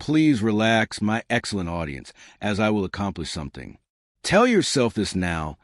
Please relax, my excellent audience, as I will accomplish something. Tell yourself this now,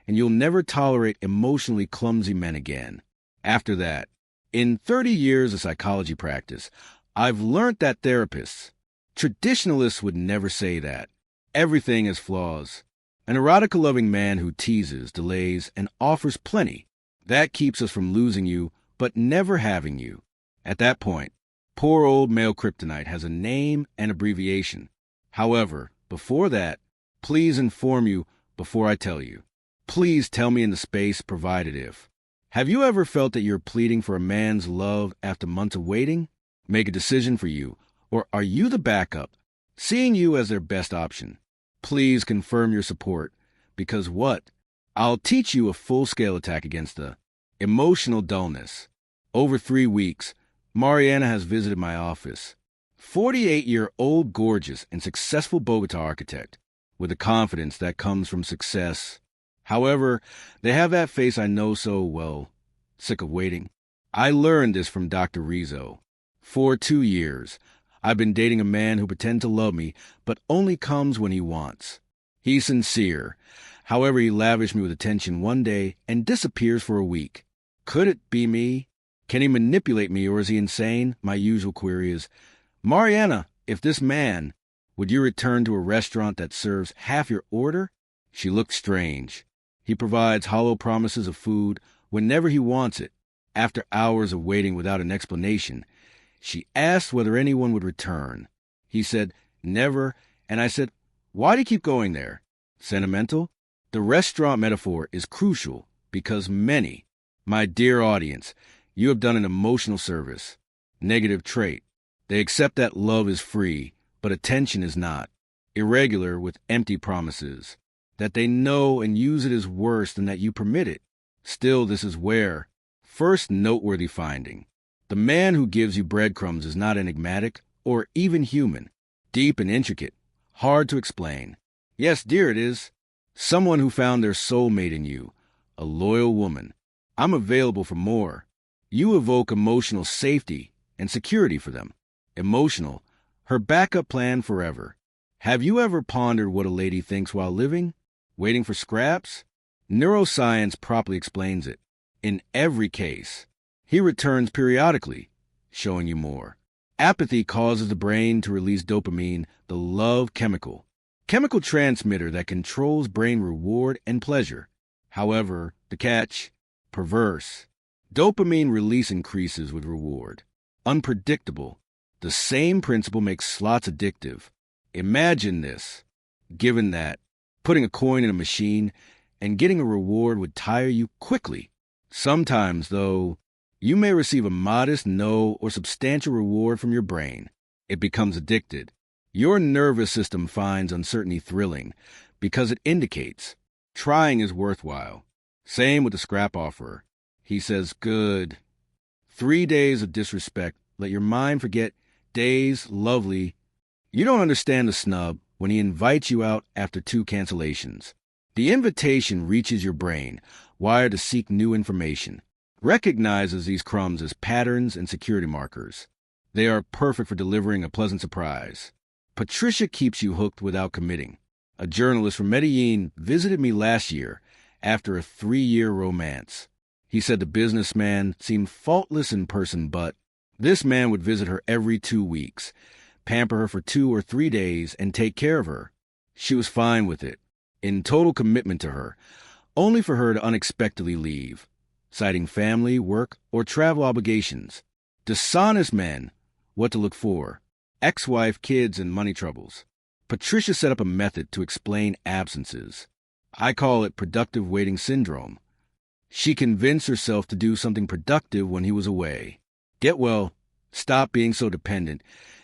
and you'll never tolerate emotionally clumsy men again. After that, in 30 years of psychology practice, I've learned that therapists, traditionalists would never say that. Everything has flaws. An erotica-loving man who teases, delays, and offers plenty. That keeps us from losing you, but never having you. At that point, poor old male kryptonite has a name and abbreviation. However, before that, please inform you before I tell you. Please tell me in the space provided if. Have you ever felt that you're pleading for a man's love after months of waiting? Make a decision for you, or are you the backup, seeing you as their best option? Please confirm your support, because what? I'll teach you a full-scale attack against the emotional dullness. Over 3 weeks, Mariana has visited my office. 48-year-old gorgeous and successful Bogota architect, with the confidence that comes from success. However, they have that face I know so well, sick of waiting. I learned this from Dr. Riso. For 2 years, I've been dating a man who pretends to love me, but only comes when he wants. He's sincere. However, he lavished me with attention one day and disappears for a week. Could it be me? Can he manipulate me, or is he insane? My usual query is, Mariana, if this man, would you return to a restaurant that serves half your order? She looked strange. He provides hollow promises of food whenever he wants it. After hours of waiting without an explanation, she asked whether anyone would return. He said, never, and I said, why do you keep going there? Sentimental? The restaurant metaphor is crucial because many, my dear audience, you have done an emotional service. Negative trait. They accept that love is free, but attention is not. Irregular with empty promises. That they know and use it is worse than that you permit it. Still, this is where. First noteworthy finding. The man who gives you breadcrumbs is not enigmatic or even human. Deep and intricate. Hard to explain. Yes, dear, it is. Someone who found their soulmate in you. A loyal woman. I'm available for more. You evoke emotional safety and security for them. Emotional. Her backup plan forever. Have you ever pondered what a lady thinks while living? Waiting for scraps? Neuroscience properly explains it. In every case, he returns periodically, showing you more. Apathy causes the brain to release dopamine, the love chemical transmitter that controls brain reward and pleasure. However, the catch, perverse. Dopamine release increases with reward. Unpredictable. The same principle makes slots addictive. Imagine this. Given that, putting a coin in a machine and getting a reward would tire you quickly. Sometimes, though, you may receive a modest no or substantial reward from your brain. It becomes addicted. Your nervous system finds uncertainty thrilling because it indicates trying is worthwhile. Same with the scrap offerer. He says, good. 3 days of disrespect. Let your mind forget days, lovely. You don't understand the snub when he invites you out after 2 cancellations. The invitation reaches your brain, wired to seek new information. Recognizes these crumbs as patterns and security markers. They are perfect for delivering a pleasant surprise. Patricia keeps you hooked without committing. A journalist from Medellin visited me last year after a 3-year romance. He said the businessman seemed faultless in person, but this man would visit her every 2 weeks, pamper her for 2 or 3 days, and take care of her. She was fine with it, in total commitment to her, only for her to unexpectedly leave, citing family, work, or travel obligations. Dishonest men, what to look for. Ex-wife, kids, and money troubles. Patricia set up a method to explain absences. I call it productive waiting syndrome. She convinced herself to do something productive when he was away. Get well, stop being so dependent,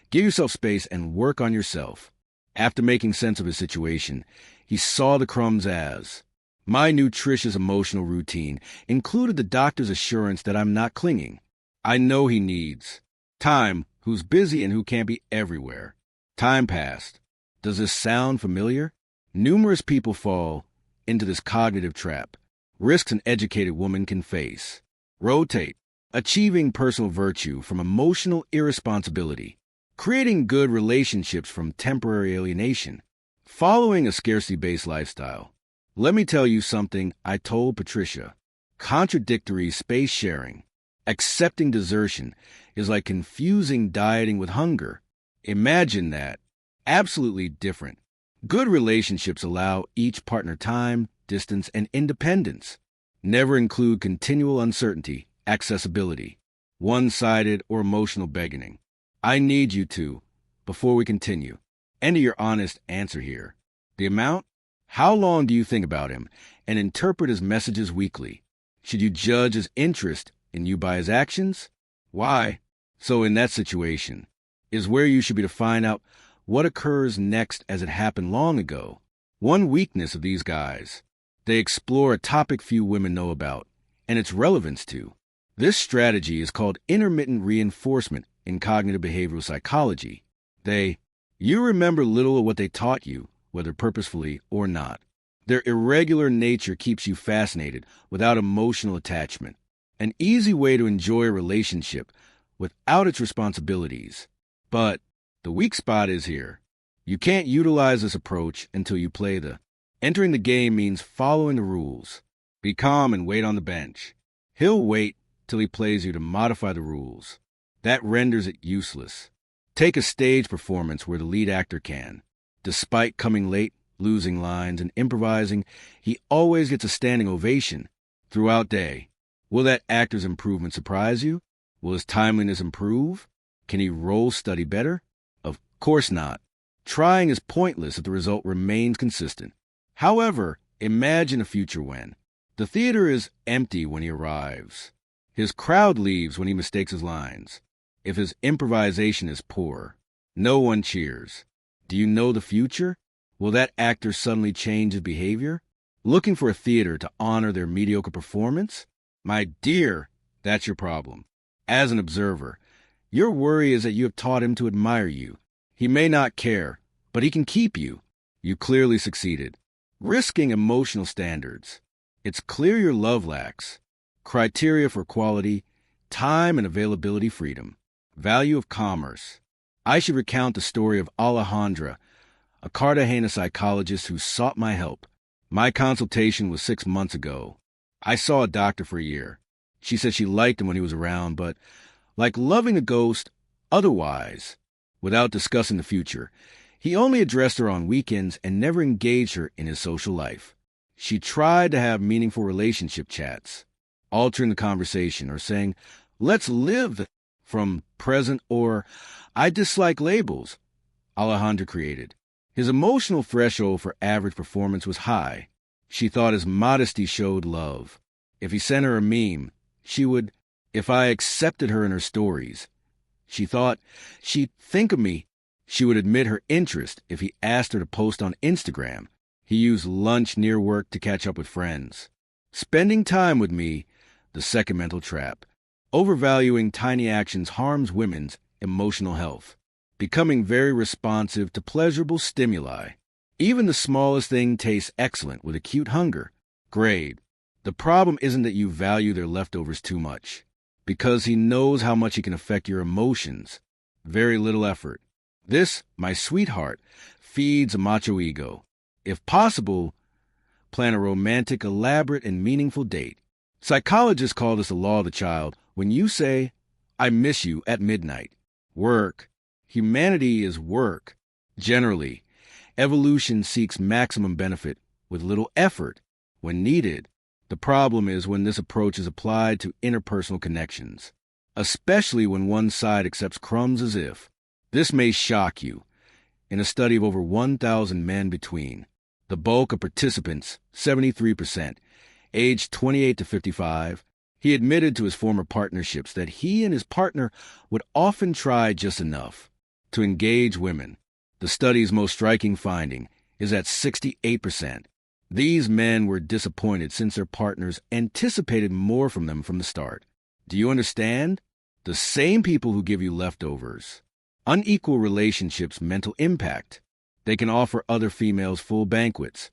give yourself space, and work on yourself. After making sense of his situation, he saw the crumbs as my nutritious emotional routine included the doctor's assurance that I'm not clinging. I know he needs time, who's busy and who can't be everywhere. Time passed. Does this sound familiar? Numerous people fall into this cognitive trap. Risks an educated woman can face. Rotate. Achieving personal virtue from emotional irresponsibility. creating good relationships from temporary alienation, following a scarcity-based lifestyle. Let me tell you something I told Patricia. Contradictory space sharing, accepting desertion, is like confusing dieting with hunger. Imagine that. Absolutely different. Good relationships allow each partner time, distance, and independence. Never include continual uncertainty, accessibility, one-sided or emotional begging. I need you to, before we continue, enter your honest answer here. The amount? How long do you think about him and interpret his messages weekly? Should you judge his interest in you by his actions? Why? So in that situation, is where you should be to find out what occurs next as it happened long ago. One weakness of these guys, they explore a topic few women know about, and its relevance to. This strategy is called intermittent reinforcement in cognitive behavioral psychology. You remember little of what they taught you, whether purposefully or not. Their irregular nature keeps you fascinated without emotional attachment. An easy way to enjoy a relationship without its responsibilities. But the weak spot is here. You can't utilize this approach until you play the. Entering the game means following the rules. Be calm and wait on the bench. He'll wait till he plays you to modify the rules. That renders it useless. Take a stage performance where the lead actor can. Despite coming late, losing lines, and improvising, he always gets a standing ovation throughout day. Will that actor's improvement surprise you? Will his timeliness improve? Can he role study better? Of course not. Trying is pointless if the result remains consistent. However, imagine a future when the theater is empty when he arrives. His crowd leaves when he mistakes his lines. If his improvisation is poor, no one cheers. Do you know the future? Will that actor suddenly change his behavior? Looking for a theater to honor their mediocre performance? My dear, that's your problem. As an observer, your worry is that you have taught him to admire you. He may not care, but he can keep you. You clearly succeeded. Risking emotional standards. It's clear your love lacks. Criteria for quality, time and availability freedom. Value of commerce. I should recount the story of Alejandra, a Cartagena psychologist who sought my help. My consultation was 6 months ago. I saw a doctor for a year. She said she liked him when he was around, but like loving a ghost, otherwise, without discussing the future, he only addressed her on weekends and never engaged her in his social life. She tried to have meaningful relationship chats, altering the conversation or saying, let's live from present or I dislike labels Alejandro created. His emotional threshold for average performance was high. She thought his modesty showed love. If he sent her a meme, she would, if I accepted her in her stories. She thought she'd think of me. She would admit her interest if he asked her to post on Instagram. He used lunch near work to catch up with friends. Spending time with me, the second mental trap. Overvaluing tiny actions harms women's emotional health. Becoming very responsive to pleasurable stimuli. Even the smallest thing tastes excellent with acute hunger. Grade. The problem isn't that you value their leftovers too much, because he knows how much he can affect your emotions. Very little effort. This, my sweetheart, feeds a macho ego. If possible, plan a romantic, elaborate, and meaningful date. Psychologists call this the law of the child. When you say, I miss you at midnight. Work. Humanity is work. Generally, evolution seeks maximum benefit with little effort when needed. The problem is when this approach is applied to interpersonal connections, especially when one side accepts crumbs as if. This may shock you. In a study of over 1,000 men between the bulk of participants, 73%, aged 28 to 55, he admitted to his former partnerships that he and his partner would often try just enough to engage women. The study's most striking finding is that 68%. These men were disappointed since their partners anticipated more from them from the start. Do you understand? The same people who give you leftovers. Unequal relationships' mental impact. They can offer other females full banquets.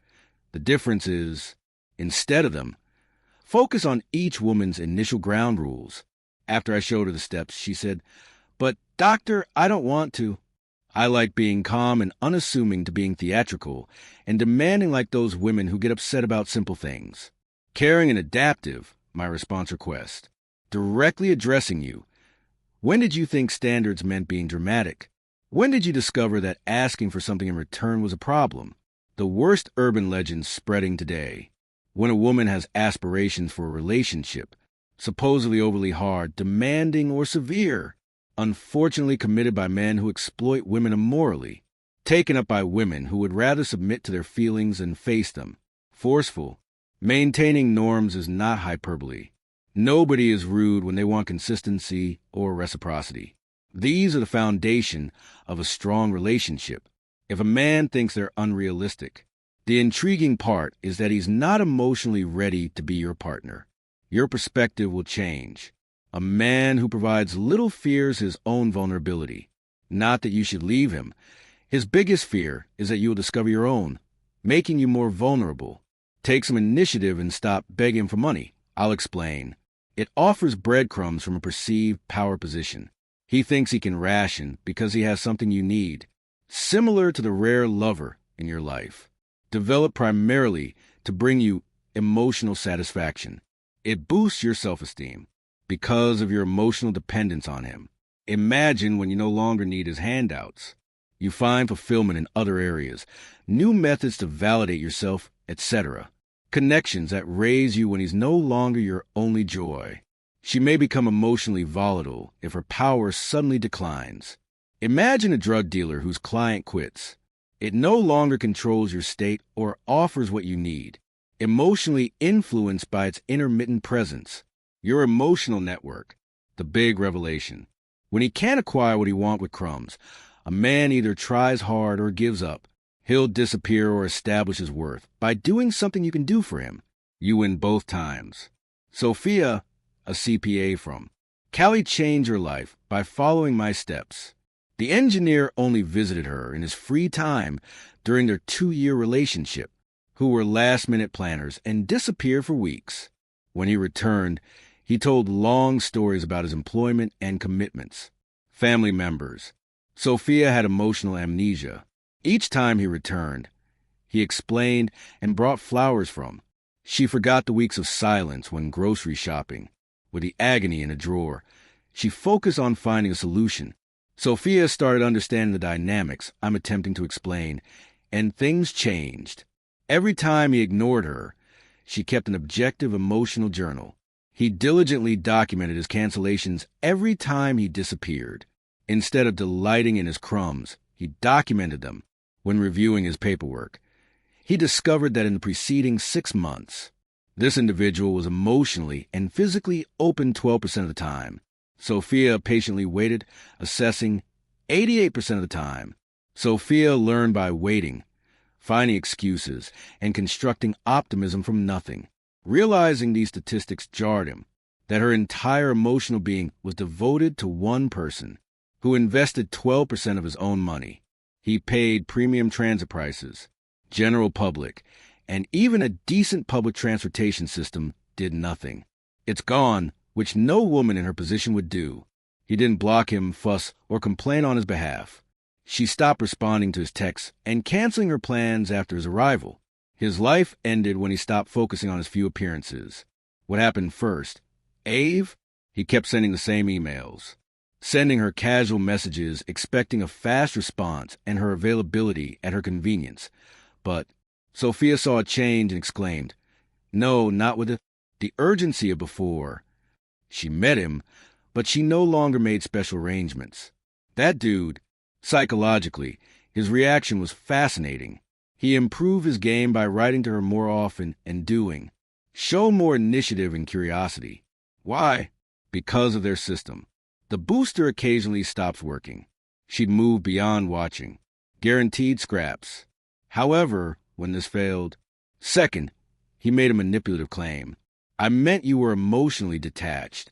The difference is, instead of them, focus on each woman's initial ground rules. After I showed her the steps, she said, but doctor, I don't want to. I like being calm and unassuming to being theatrical and demanding like those women who get upset about simple things. Caring and adaptive, my response request. Directly addressing you. When did you think standards meant being dramatic? When did you discover that asking for something in return was a problem? The worst urban legends spreading today. When a woman has aspirations for a relationship, supposedly overly hard, demanding, or severe, unfortunately committed by men who exploit women immorally, taken up by women who would rather submit to their feelings than face them, forceful. Maintaining norms is not hyperbole. Nobody is rude when they want consistency or reciprocity. These are the foundation of a strong relationship. If a man thinks they're unrealistic, the intriguing part is that he's not emotionally ready to be your partner. Your perspective will change. A man who provides little fears his own vulnerability. Not that you should leave him. His biggest fear is that you will discover your own, making you more vulnerable. Take some initiative and stop begging for money. I'll explain. It offers breadcrumbs from a perceived power position. He thinks he can ration because he has something you need, similar to the rare lover in your life, developed primarily to bring you emotional satisfaction. It boosts your self-esteem because of your emotional dependence on him. Imagine when you no longer need his handouts. You find fulfillment in other areas, new methods to validate yourself, etc. Connections that raise you when he's no longer your only joy. She may become emotionally volatile if her power suddenly declines. Imagine a drug dealer whose client quits. It no longer controls your state or offers what you need. Emotionally influenced by its intermittent presence. Your emotional network. The big revelation. When he can't acquire what he wants with Crumbs, a man either tries hard or gives up. He'll disappear or establish his worth by doing something you can do for him. You win both times. Sophia, a CPA from Cali, changed her life by following my steps. The engineer only visited her in his free time during their 2-year relationship, who were last-minute planners and disappeared for weeks. When he returned, he told long stories about his employment and commitments. Family members. Sophia had emotional amnesia. Each time he returned, he explained and brought flowers from. She forgot the weeks of silence when grocery shopping. With the agony in a drawer, she focused on finding a solution. Sophia started understanding the dynamics I'm attempting to explain, and things changed. Every time he ignored her, she kept an objective emotional journal. He diligently documented his cancellations every time he disappeared. Instead of delighting in his crumbs, he documented them when reviewing his paperwork. He discovered that in the preceding 6 months, this individual was emotionally and physically open 12% of the time. Sophia patiently waited, assessing 88% of the time. Sophia learned by waiting, finding excuses, and constructing optimism from nothing. Realizing these statistics jarred him, that her entire emotional being was devoted to one person, who invested 12% of his own money. He paid premium transit prices, general public, and even a decent public transportation system did nothing. It's gone, which no woman in her position would do. He didn't block him, fuss, or complain on his behalf. She stopped responding to his texts and canceling her plans after his arrival. His life ended when he stopped focusing on his few appearances. What happened first? Ave? He kept sending the same emails, sending her casual messages, expecting a fast response and her availability at her convenience. But Sophia saw a change and exclaimed, "No, not with the urgency of before." She met him, but she no longer made special arrangements. That dude, psychologically, his reaction was fascinating. He improved his game by writing to her more often and doing. Show more initiative and curiosity. Why? Because of their system. The booster occasionally stops working. She'd move beyond watching. Guaranteed scraps. However, when this failed, second, he made a manipulative claim. "I meant you were emotionally detached.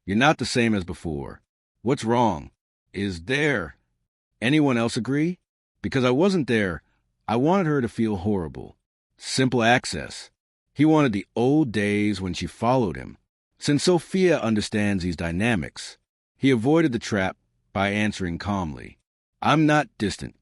You're not the same as before. What's wrong? Is there anyone else agree? Because I wasn't there, I wanted her to feel horrible." Simple access. He wanted the old days when she followed him. Since Sophia understands these dynamics, he avoided the trap by answering calmly. I'm not distant.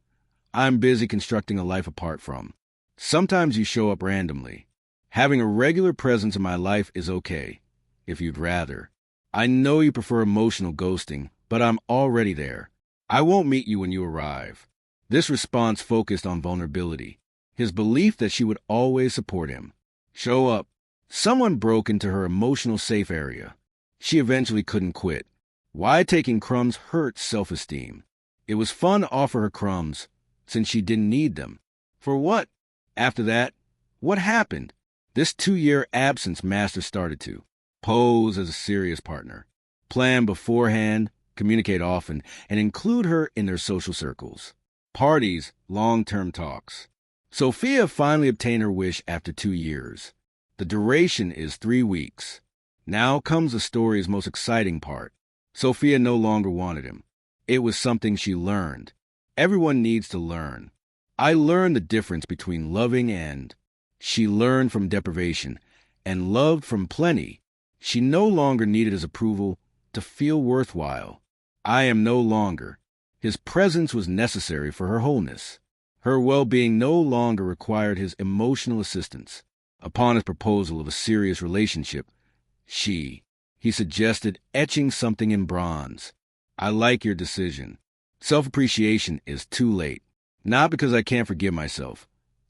I'm busy constructing a life apart from. Sometimes you show up randomly. Having a regular presence in my life is okay, if you'd rather. I know you prefer emotional ghosting, but I'm already there. I won't meet you when you arrive. This response focused on vulnerability, his belief that she would always support him. Show up. Someone broke into her emotional safe area. She eventually couldn't quit. Why taking crumbs hurt self-esteem? It was fun to offer her crumbs, since she didn't need them. For what? After that, what happened? This 2-year absence Master started to pose as a serious partner, plan beforehand, communicate often, and include her in their social circles. Parties, long-term talks. Sophia finally obtained her wish after 2 years. The duration is 3 weeks. Now comes the story's most exciting part. Sophia no longer wanted him. It was something she learned. Everyone needs to learn. I learned the difference between loving and. She learned from deprivation and loved from plenty. She no longer needed his approval to feel worthwhile. I am no longer. His presence was necessary for her wholeness. Her well-being no longer required his emotional assistance. Upon his proposal of a serious relationship, he suggested etching something in bronze. I like your decision. Self-appreciation is too late. Not because I can't forgive myself.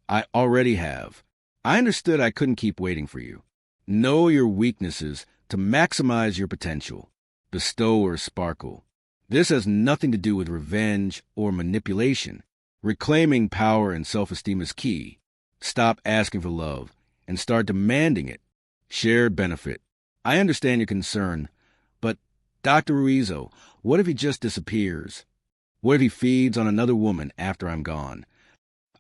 I already have. I understood I couldn't keep waiting for you. Know your weaknesses to maximize your potential. Bestow or sparkle. This has nothing to do with revenge or manipulation. Reclaiming power and self-esteem is key. Stop asking for love and start demanding it. Shared benefit. I understand your concern, but Dr. Riso, what if he just disappears? What if he feeds on another woman after I'm gone?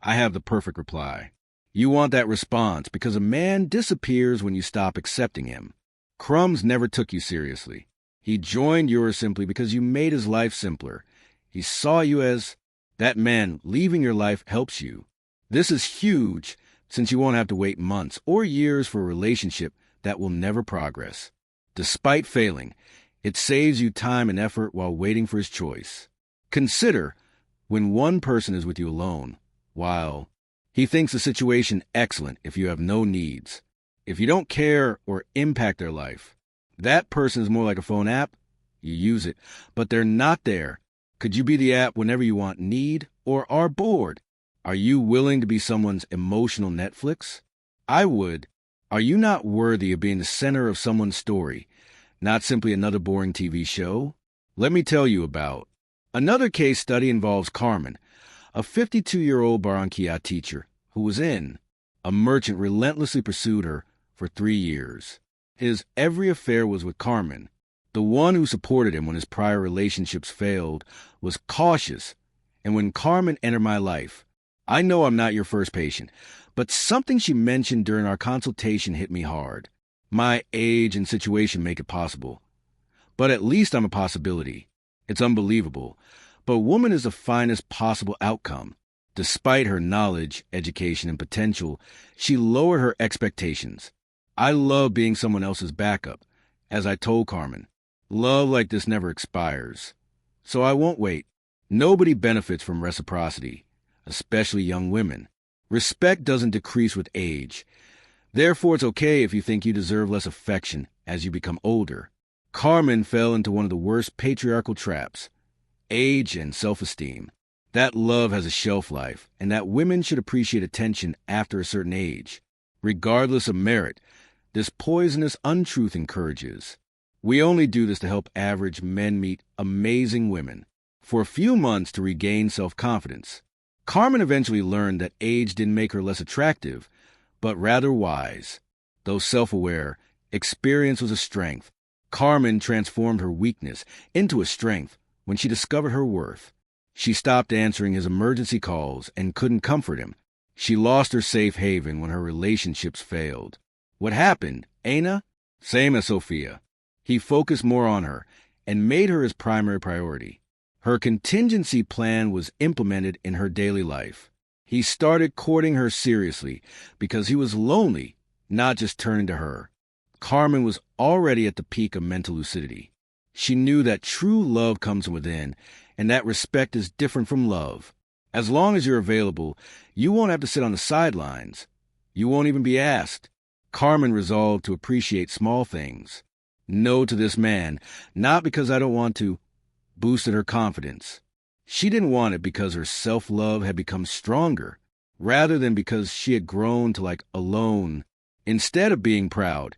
I have the perfect reply. You want that response because a man disappears when you stop accepting him. Crumbs never took you seriously. He joined yours simply because you made his life simpler. He saw you as that man. Leaving your life helps you. This is huge, since you won't have to wait months or years for a relationship that will never progress. Despite failing, it saves you time and effort while waiting for his choice. Consider when one person is with you alone, while he thinks the situation excellent if you have no needs. If you don't care or impact their life, that person is more like a phone app. You use it, but they're not there. Could you be the app whenever you want, need, or are bored? Are you willing to be someone's emotional Netflix? I would. Are you not worthy of being the center of someone's story, not simply another boring TV show? Let me tell you about. Another case study involves Carmen, a 52-year-old Barranquilla teacher who was in. A merchant relentlessly pursued her for 3 years. His every affair was with Carmen. The one who supported him when his prior relationships failed was cautious. And when Carmen entered my life, I know I'm not your first patient, but something she mentioned during our consultation hit me hard. My age and situation make it possible. But at least I'm a possibility. It's unbelievable. But woman is the finest possible outcome. Despite her knowledge, education, and potential, she lowered her expectations. I love being someone else's backup. As I told Carmen, love like this never expires. So I won't wait. Nobody benefits from reciprocity, especially young women. Respect doesn't decrease with age. Therefore, it's okay if you think you deserve less affection as you become older. Carmen fell into one of the worst patriarchal traps: age and self-esteem. That love has a shelf life, and that women should appreciate attention after a certain age. Regardless of merit, this poisonous untruth encourages. We only do this to help average men meet amazing women for a few months to regain self-confidence. Carmen eventually learned that age didn't make her less attractive, but rather wise. Though self-aware, experience was a strength. Carmen transformed her weakness into a strength when she discovered her worth. She stopped answering his emergency calls and couldn't comfort him. She lost her safe haven when her relationships failed. What happened, Aina? Same as Sophia. He focused more on her and made her his primary priority. Her contingency plan was implemented in her daily life. He started courting her seriously because he was lonely, not just turning to her. Carmen was already at the peak of mental lucidity. She knew that true love comes from within, and that respect is different from love. As long as you're available, you won't have to sit on the sidelines. You won't even be asked. Carmen resolved to appreciate small things. No to this man, not because I don't want to, boosted her confidence. She didn't want it because her self-love had become stronger, rather than because she had grown to like alone. Instead of being proud,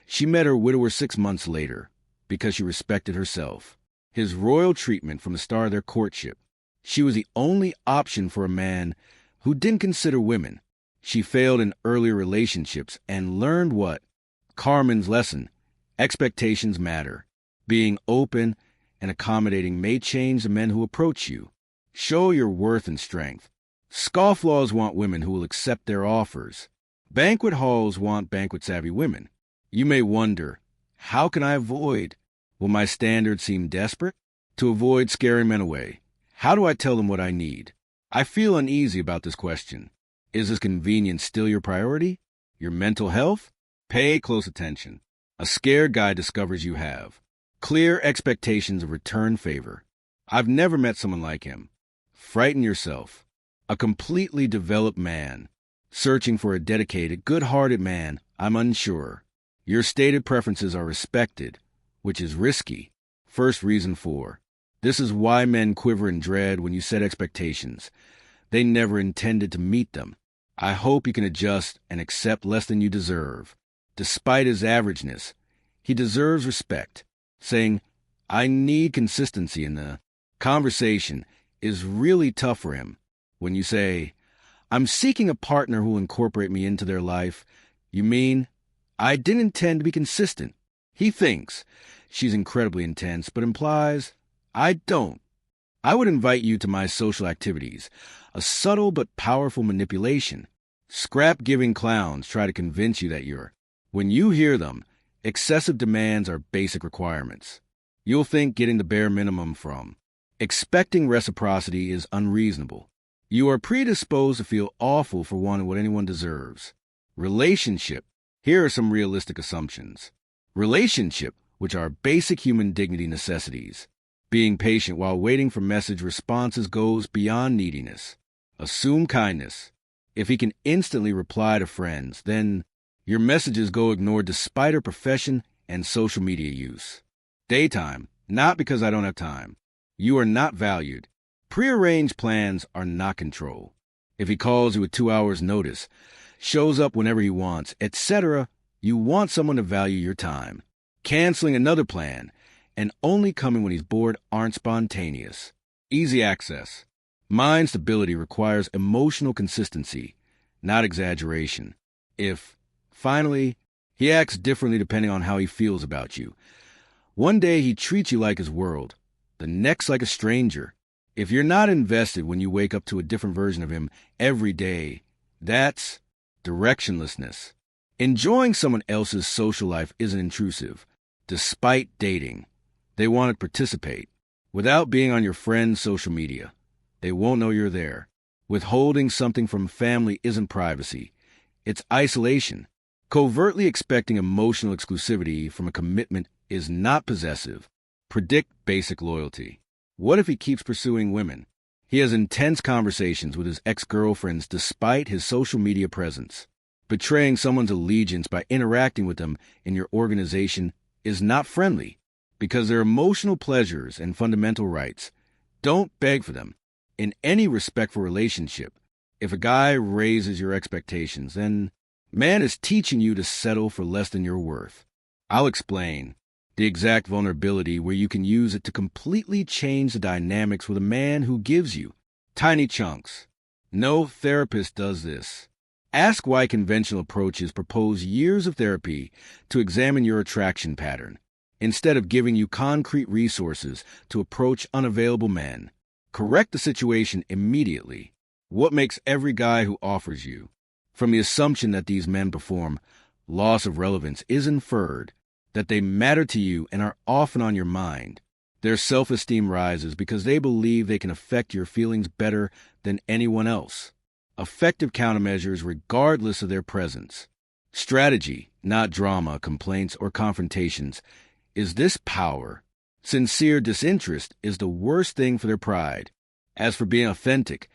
she met her widower 6 months later, because she respected herself. His royal treatment from the start of their courtship. She was the only option for a man who didn't consider women. She failed in earlier relationships and learned what? Carmen's lesson. Expectations matter. Being open and accommodating may change the men who approach you. Show your worth and strength. Scofflaws want women who will accept their offers. Banquet halls want banquet-savvy women. You may wonder, how can I avoid? Will my standards seem desperate? To avoid scaring men away, how do I tell them what I need? I feel uneasy about this question. Is this convenience still your priority? Your mental health? Pay close attention. A scared guy discovers you have. Clear expectations of return favor. I've never met someone like him. Frighten yourself. A completely developed man. Searching for a dedicated, good-hearted man, I'm unsure. Your stated preferences are respected, which is risky. First reason 4. This is why men quiver in dread when you set expectations. They never intended to meet them. I hope you can adjust and accept less than you deserve. Despite his averageness, he deserves respect. Saying, I need consistency in the conversation is really tough for him. When you say, I'm seeking a partner who will incorporate me into their life, you mean, I didn't intend to be consistent. He thinks she's incredibly intense, but implies, I don't. I would invite you to my social activities, a subtle but powerful manipulation. Scrap-giving clowns try to convince you that you're. When you hear them, excessive demands are basic requirements. You'll think getting the bare minimum from. Expecting reciprocity is unreasonable. You are predisposed to feel awful for wanting what anyone deserves. Relationship. Here are some realistic assumptions. Relationship, which are basic human dignity necessities. Being patient while waiting for message responses goes beyond neediness. Assume kindness. If he can instantly reply to friends, then your messages go ignored despite her profession and social media use. Daytime, not because I don't have time. You are not valued. Prearranged plans are not control. If he calls you with 2 hours' notice, shows up whenever he wants, etc., you want someone to value your time. Canceling another plan and only coming when he's bored aren't spontaneous. Easy access. Mind stability requires emotional consistency, not exaggeration. If, finally, he acts differently depending on how he feels about you. One day he treats you like his world, the next like a stranger. If you're not invested when you wake up to a different version of him every day, that's directionlessness. Enjoying someone else's social life isn't intrusive. Despite dating, they want to participate. Without being on your friend's social media, they won't know you're there. Withholding something from family isn't privacy. It's isolation. Covertly expecting emotional exclusivity from a commitment is not possessive. Predict basic loyalty. What if he keeps pursuing women? He has intense conversations with his ex-girlfriends despite his social media presence. Betraying someone's allegiance by interacting with them in your organization is not friendly, because they're emotional pleasures and fundamental rights. Don't beg for them. In any respectful relationship, if a guy raises your expectations, then man is teaching you to settle for less than your worth. I'll explain the exact vulnerability where you can use it to completely change the dynamics with a man who gives you tiny chunks. No therapist does this. Ask why conventional approaches propose years of therapy to examine your attraction pattern, instead of giving you concrete resources to approach unavailable men. Correct the situation immediately. What makes every guy who offers you? From the assumption that these men perform, loss of relevance is inferred that they matter to you and are often on your mind. Their self-esteem rises because they believe they can affect your feelings better than anyone else. Effective countermeasures regardless of their presence. Strategy, not drama, complaints, or confrontations. Is this power? Sincere disinterest is the worst thing for their pride. As for being authentic,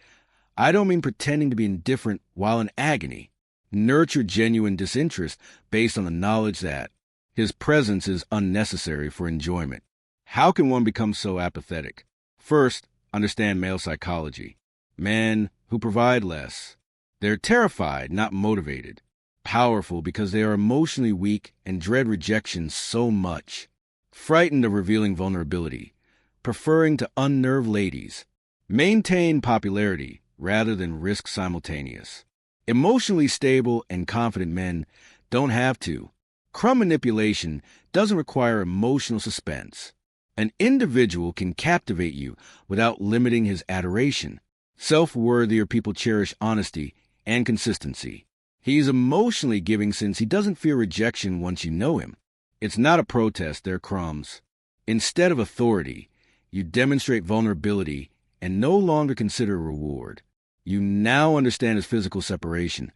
I don't mean pretending to be indifferent while in agony. Nurture genuine disinterest based on the knowledge that his presence is unnecessary for enjoyment. How can one become so apathetic? First, understand male psychology. Men who provide less. They're terrified, not motivated. Powerful because they are emotionally weak and dread rejection so much. Frightened of revealing vulnerability. Preferring to unnerve ladies. Maintain popularity rather than risk simultaneous. Emotionally stable and confident men don't have to. Crumb manipulation doesn't require emotional suspense. An individual can captivate you without limiting his adoration. Self-worthier people cherish honesty and consistency. He's emotionally giving since he doesn't fear rejection once you know him. It's not a protest, they're crumbs. Instead of authority, you demonstrate vulnerability and no longer consider a reward. You now understand his physical separation,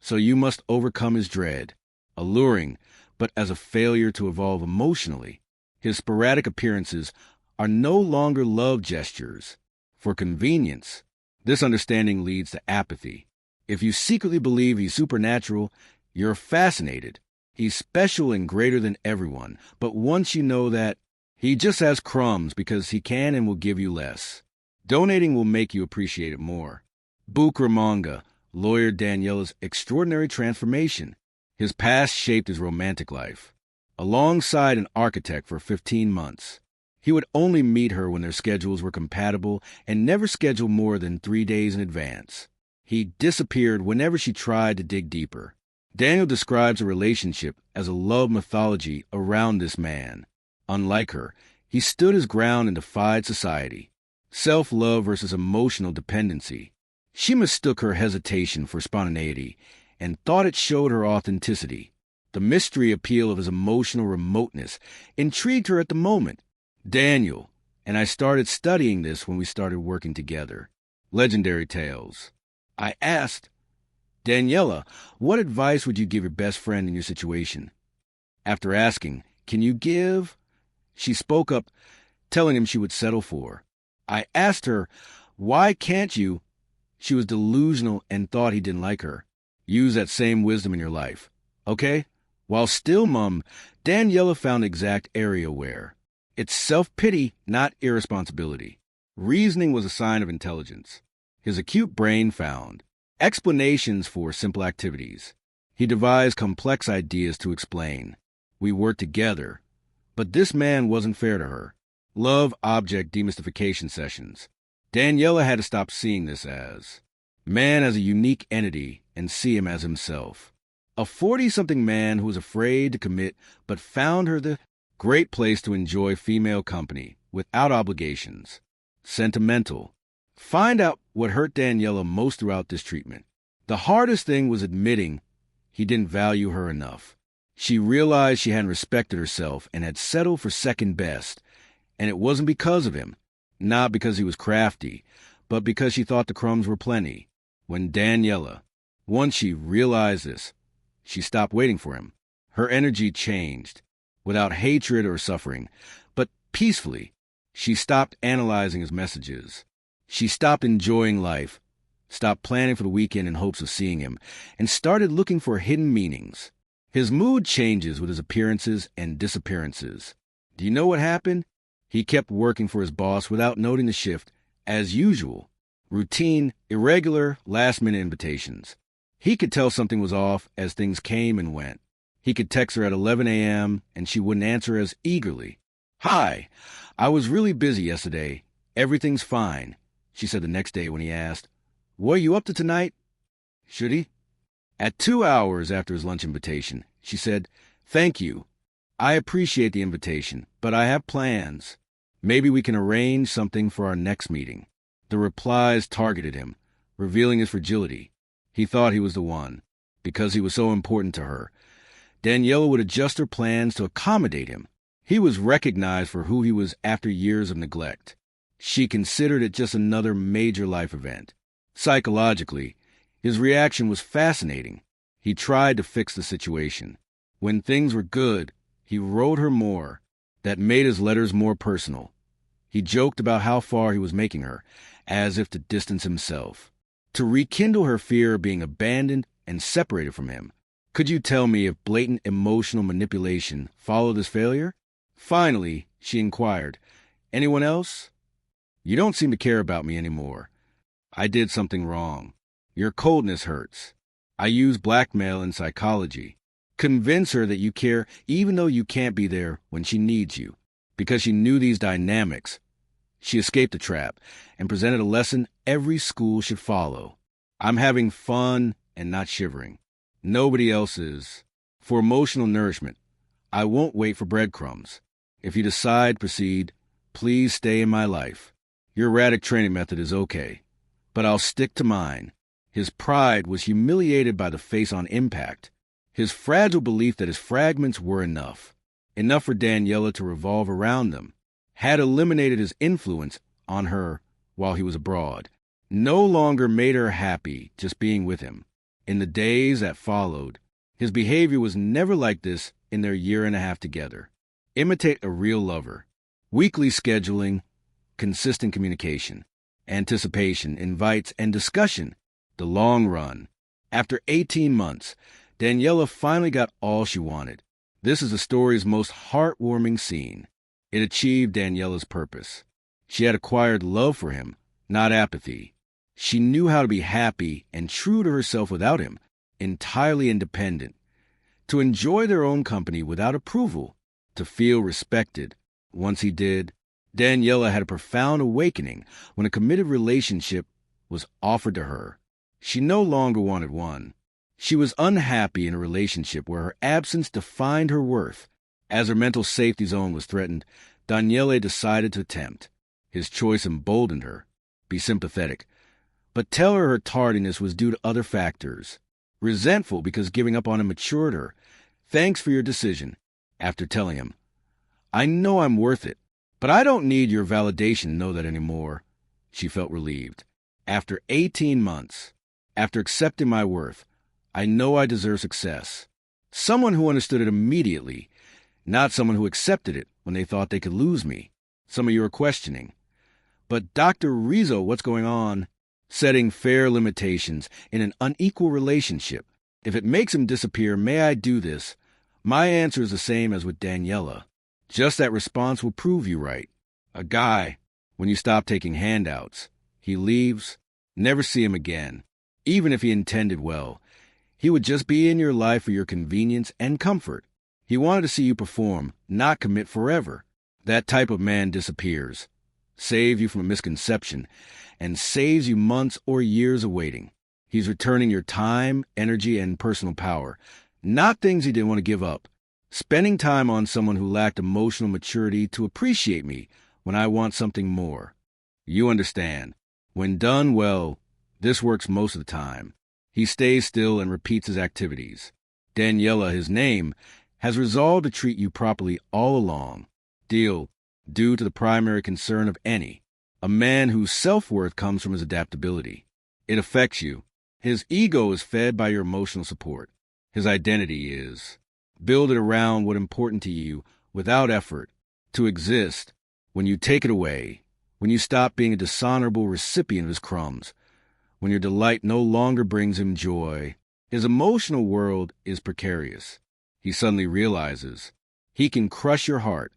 so you must overcome his dread. Alluring, but as a failure to evolve emotionally. His sporadic appearances are no longer love gestures. For convenience, this understanding leads to apathy. If you secretly believe he's supernatural, you're fascinated. He's special and greater than everyone, but once you know that, he just has crumbs because he can and will give you less. Donating will make you appreciate it more. Bucaramanga, lawyer Daniela's extraordinary transformation. His past shaped his romantic life. Alongside an architect for 15 months, he would only meet her when their schedules were compatible and never schedule more than 3 days in advance. He disappeared whenever she tried to dig deeper. Daniel describes a relationship as a love mythology around this man. Unlike her, he stood his ground and defied society. Self-love versus emotional dependency. She mistook her hesitation for spontaneity and thought it showed her authenticity. The mystery appeal of his emotional remoteness intrigued her at the moment. Daniel, and I started studying this when we started working together. Legendary tales. I asked, Daniela, what advice would you give your best friend in your situation? After asking, can you give? She spoke up, telling him she would settle for. I asked her, why can't you? She was delusional and thought he didn't like her. Use that same wisdom in your life. Okay? While still mum, Daniela found the exact area where. It's self-pity, not irresponsibility. Reasoning was a sign of intelligence. His acute brain found explanations for simple activities. He devised complex ideas to explain. We worked together. But this man wasn't fair to her. Love object demystification sessions. Daniela had to stop seeing this as man as a unique entity and see him as himself. A 40-something man who was afraid to commit but found her the great place to enjoy female company without obligations. Sentimental. Find out what hurt Daniela most throughout this treatment. The hardest thing was admitting he didn't value her enough. She realized she hadn't respected herself and had settled for second best. And it wasn't because of him. Not because he was crafty, but because she thought the crumbs were plenty. When Daniela, once she realized this, she stopped waiting for him. Her energy changed, without hatred or suffering, but peacefully. She stopped analyzing his messages. She stopped enjoying life, stopped planning for the weekend in hopes of seeing him, and started looking for hidden meanings. His mood changes with his appearances and disappearances. Do you know what happened? He kept working for his boss without noting the shift, as usual. Routine, irregular, last-minute invitations. He could tell something was off as things came and went. He could text her at 11 a.m. and she wouldn't answer as eagerly. Hi, I was really busy yesterday. Everything's fine, she said the next day when he asked, what are you up to tonight? Should he? At 2 hours after his lunch invitation, she said, thank you. I appreciate the invitation, but I have plans. Maybe we can arrange something for our next meeting. The replies targeted him, revealing his fragility. He thought he was the one, because he was so important to her. Daniela would adjust her plans to accommodate him. He was recognized for who he was after years of neglect. She considered it just another major life event. Psychologically, his reaction was fascinating. He tried to fix the situation. When things were good, he wrote her more. that made his letters more personal. He joked about how far he was making her, as if to distance himself, to rekindle her fear of being abandoned and separated from him. Could you tell me if blatant emotional manipulation followed this failure? Finally, she inquired, "Anyone else? You don't seem to care about me anymore. I did something wrong. Your coldness hurts. I use blackmail in psychology. Convince her that you care even though you can't be there when she needs you." Because she knew these dynamics, she escaped the trap and presented a lesson every school should follow. I'm having fun and not shivering. Nobody else is. For emotional nourishment, I won't wait for breadcrumbs. If you decide, proceed. Please stay in my life. Your erratic training method is okay, but I'll stick to mine. His pride was humiliated by the face-on impact. His fragile belief that his fragments were enough for Daniela to revolve around them, had eliminated his influence on her while he was abroad, no longer made her happy just being with him. In the days that followed, his behavior was never like this in their year and a half together. Imitate a real lover. Weekly scheduling, consistent communication, anticipation, invites, and discussion. The long run. After 18 months, Daniela finally got all she wanted. This is the story's most heartwarming scene. It achieved Daniela's purpose. She had acquired love for him, not apathy. She knew how to be happy and true to herself without him, entirely independent, to enjoy their own company without approval, to feel respected. Once he did, Daniela had a profound awakening when a committed relationship was offered to her. She no longer wanted one. She was unhappy in a relationship where her absence defined her worth. As her mental safety zone was threatened, Daniela decided to attempt. His choice emboldened her. Be sympathetic. But tell her tardiness was due to other factors. Resentful because giving up on him matured her. Thanks for your decision. After telling him, I know I'm worth it, but I don't need your validation to know that anymore. She felt relieved. After 18 months, after accepting my worth, I know I deserve success. Someone who understood it immediately, not someone who accepted it when they thought they could lose me. Some of you are questioning. But Dr. Riso, what's going on? Setting fair limitations in an unequal relationship. If it makes him disappear, may I do this? My answer is the same as with Daniela. Just that response will prove you right. A guy, when you stop taking handouts, he leaves, never see him again. Even if he intended well, he would just be in your life for your convenience and comfort. He wanted to see you perform, not commit forever. That type of man disappears, saves you from a misconception, and saves you months or years of waiting. He's returning your time, energy, and personal power, not things he didn't want to give up. Spending time on someone who lacked emotional maturity to appreciate me when I want something more. You understand. When done well, this works most of the time. He stays still and repeats his activities. Daniela, his name, has resolved to treat you properly all along. Deal, due to the primary concern of any. A man whose self-worth comes from his adaptability. It affects you. His ego is fed by your emotional support. His identity is. Build it around what's important to you without effort. To exist, when you take it away, when you stop being a dishonorable recipient of his crumbs, when your delight no longer brings him joy, his emotional world is precarious. He suddenly realizes he can crush your heart,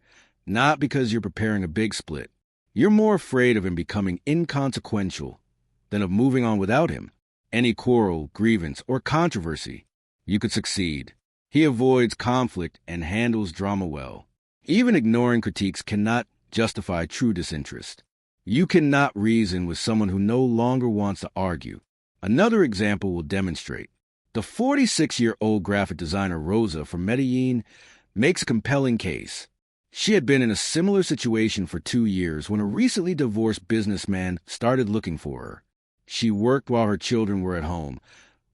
not because you're preparing a big split. You're more afraid of him becoming inconsequential than of moving on without him. Any quarrel, grievance, or controversy, you could succeed. He avoids conflict and handles drama well. Even ignoring critiques cannot justify true disinterest. You cannot reason with someone who no longer wants to argue. Another example will demonstrate. The 46-year-old graphic designer Rosa from Medellin makes a compelling case. She had been in a similar situation for 2 years when a recently divorced businessman started looking for her. She worked while her children were at home,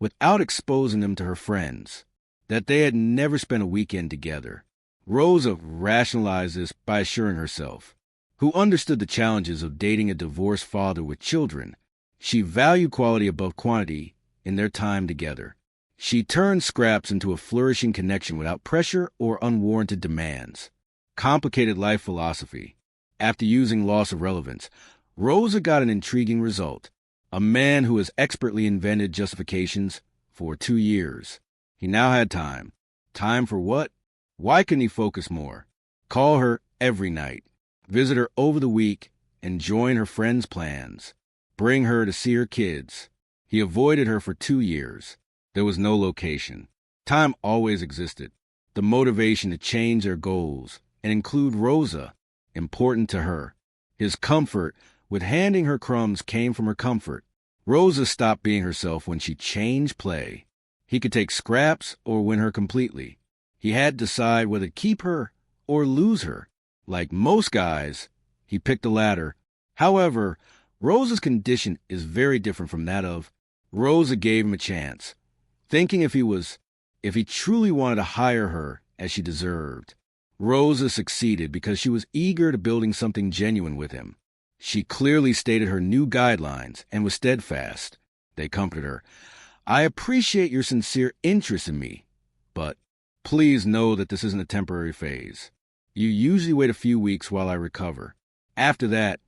without exposing them to her friends, that they had never spent a weekend together. Rosa rationalized this by assuring herself, who understood the challenges of dating a divorced father with children, she valued quality above quantity in their time together. She turned scraps into a flourishing connection without pressure or unwarranted demands. Complicated life philosophy. After using loss of relevance, Rosa got an intriguing result. A man who has expertly invented justifications for 2 years. He now had time. Time for what? Why couldn't he focus more? Call her every night. Visit her over the week and join her friends' plans. Bring her to see her kids. He avoided her for 2 years. There was no location. Time always existed. The motivation to change their goals and include Rosa, important to her. His comfort with handing her crumbs came from her comfort. Rosa stopped being herself when she changed play. He could take scraps or win her completely. He had to decide whether to keep her or lose her. Like most guys, he picked the latter. However, Rosa's condition is very different from that of Rosa gave him a chance, thinking if he truly wanted to hire her as she deserved. Rosa succeeded because she was eager to building something genuine with him. She clearly stated her new guidelines and was steadfast. They comforted her. I appreciate your sincere interest in me, but please know that this isn't a temporary phase. You usually wait a few weeks while I recover. After that,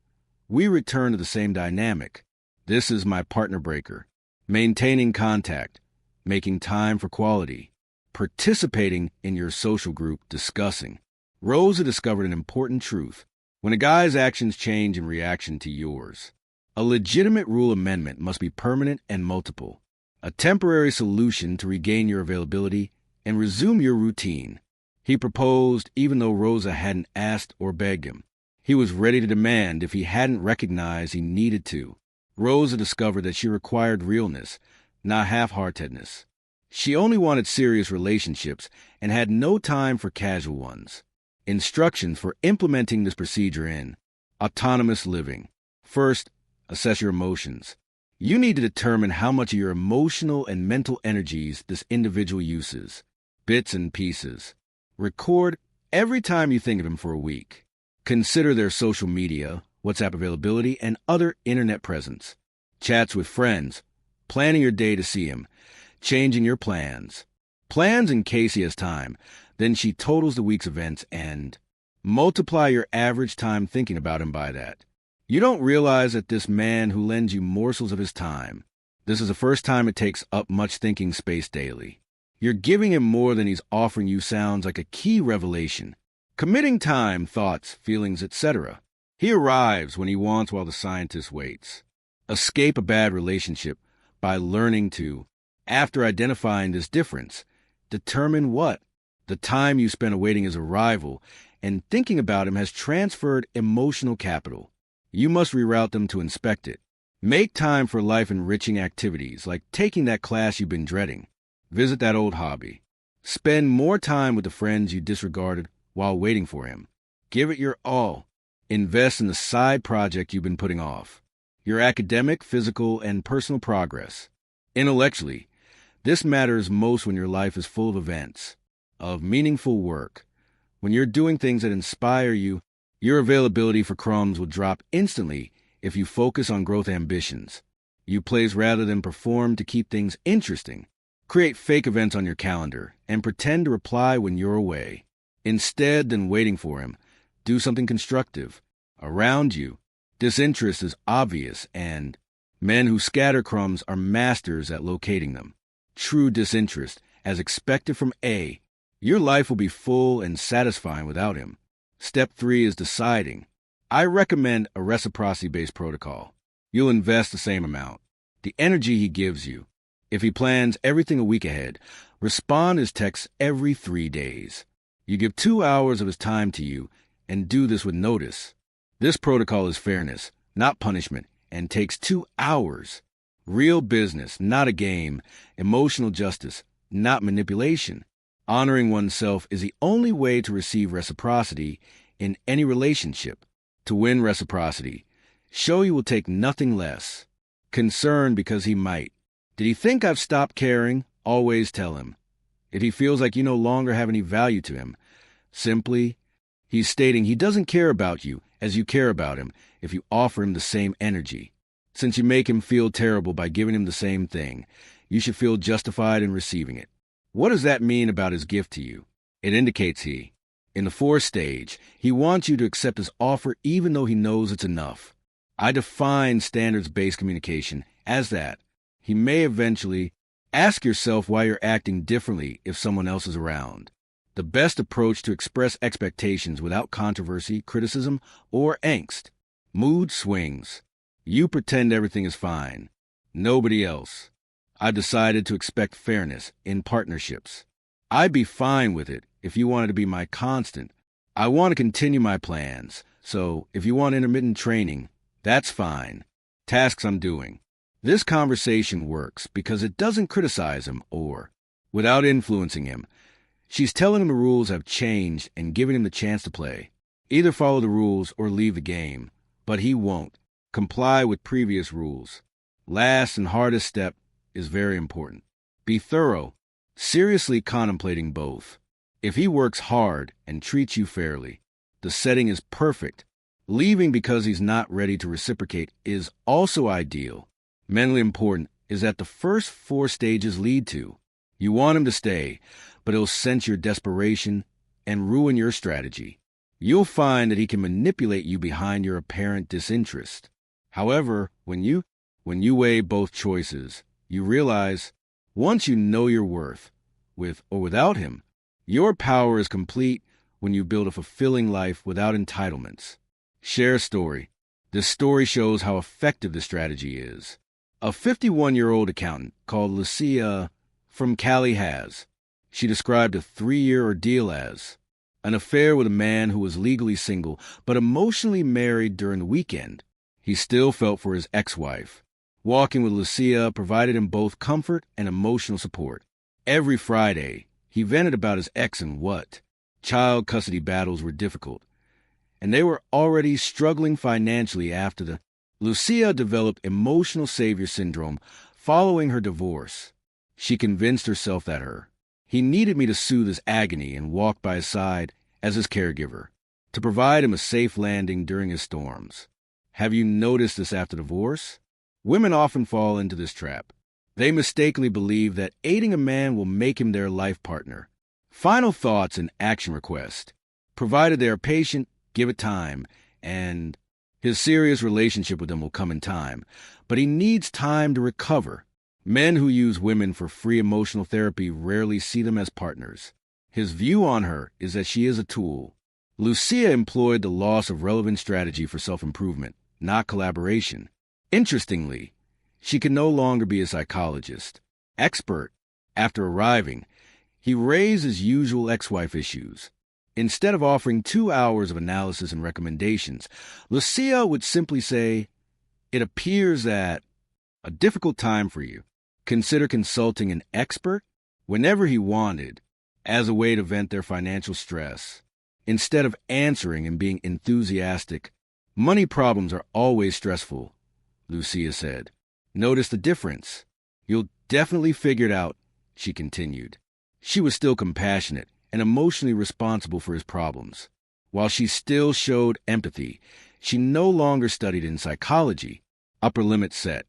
we return to the same dynamic. This is my partner breaker. Maintaining contact, making time for quality, participating in your social group, discussing. Rosa discovered an important truth. When a guy's actions change in reaction to yours, a legitimate rule amendment must be permanent and multiple. A temporary solution to regain your availability and resume your routine. He proposed even though Rosa hadn't asked or begged him. He was ready to demand if he hadn't recognized he needed to. Rosa discovered that she required realness, not half-heartedness. She only wanted serious relationships and had no time for casual ones. Instructions for implementing this procedure in autonomous living. First, assess your emotions. You need to determine how much of your emotional and mental energies this individual uses. Bits and pieces. Record every time you think of him for a week. Consider their social media, WhatsApp availability, and other internet presence. Chats with friends. Planning your day to see him. Changing your plans. Plans in case he has time. Then she totals the week's events and multiply your average time thinking about him by that. You don't realize that this man who lends you morsels of his time, this is the first time it takes up much thinking space daily. You're giving him more than he's offering you sounds like a key revelation. Committing time, thoughts, feelings, etc. He arrives when he wants while the scientist waits. Escape a bad relationship by learning to, after identifying this difference, determine what. The time you spent awaiting his arrival and thinking about him has transferred emotional capital. You must reroute them to inspect it. Make time for life-enriching activities like taking that class you've been dreading. Visit that old hobby. Spend more time with the friends you disregarded while waiting for him. Give it your all. Invest in the side project you've been putting off. Your academic, physical, and personal progress. Intellectually, this matters most when your life is full of events, of meaningful work. When you're doing things that inspire you, your availability for crumbs will drop instantly if you focus on growth ambitions. You plays rather than perform to keep things interesting. Create fake events on your calendar and pretend to reply when you're away. Instead than waiting for him, do something constructive. Around you, disinterest is obvious, and men who scatter crumbs are masters at locating them. True disinterest, as expected from A. Your life will be full and satisfying without him. Step 3 is deciding. I recommend a reciprocity-based protocol. You'll invest the same amount. The energy he gives you. If he plans everything a week ahead, respond his texts every 3 days. You give 2 hours of his time to you, and do this with notice. This protocol is fairness, not punishment, and takes 2 hours. Real business, not a game. Emotional justice, not manipulation. Honoring oneself is the only way to receive reciprocity in any relationship. To win reciprocity, show you will take nothing less. Concern because he might. Did he think I've stopped caring? Always tell him. If he feels like you no longer have any value to him, simply, he's stating he doesn't care about you as you care about him if you offer him the same energy. Since you make him feel terrible by giving him the same thing, you should feel justified in receiving it. What does that mean about his gift to you? It indicates he In the fourth stage, he wants you to accept his offer even though he knows it's enough. I define standards-based communication as that. He may eventually ask yourself why you're acting differently if someone else is around. The best approach to express expectations without controversy, criticism, or angst. Mood swings. You pretend everything is fine. Nobody else. I've decided to expect fairness in partnerships. I'd be fine with it if you wanted to be my constant. I want to continue my plans, so if you want intermittent training, that's fine. Tasks I'm doing. This conversation works because it doesn't criticize him or, without influencing him, she's telling him the rules have changed and giving him the chance to play. Either follow the rules or leave the game, but he won't. Comply with previous rules. Last and hardest step is very important. Be thorough, seriously contemplating both. If he works hard and treats you fairly, the setting is perfect. Leaving because he's not ready to reciprocate is also ideal. Mentally important is that the first 4 stages lead to. You want him to stay, but he'll sense your desperation and ruin your strategy. You'll find that he can manipulate you behind your apparent disinterest. However, when you weigh both choices, you realize, once you know your worth, with or without him, your power is complete when you build a fulfilling life without entitlements. Share a story. This story shows how effective the strategy is. A 51-year-old accountant called Lucia from Cali has. She described a 3-year ordeal as an affair with a man who was legally single but emotionally married during the weekend. He still felt for his ex-wife. Walking with Lucia provided him both comfort and emotional support. Every Friday, he vented about his ex and what child custody battles were difficult, and they were already struggling financially after the Lucia developed emotional savior syndrome following her divorce. She convinced herself that he needed me to soothe his agony and walk by his side as his caregiver, to provide him a safe landing during his storms. Have you noticed this after divorce? Women often fall into this trap. They mistakenly believe that aiding a man will make him their life partner. Final thoughts and action request. Provided they are patient, give it time, and his serious relationship with them will come in time. But he needs time to recover. Men who use women for free emotional therapy rarely see them as partners. His view on her is that she is a tool. Lucia employed the loss of relevant strategy for self-improvement, not collaboration. Interestingly, she could no longer be a psychologist. Expert. After arriving, he raised his usual ex-wife issues. Instead of offering 2 hours of analysis and recommendations, Lucia would simply say, "It appears that a difficult time for you. Consider consulting an expert," whenever he wanted, as a way to vent their financial stress. Instead of answering and being enthusiastic, "Money problems are always stressful," Lucia said. "Notice the difference. You'll definitely figure it out," she continued. She was still compassionate and emotionally responsible for his problems. While she still showed empathy, she no longer studied in psychology. Upper limit set.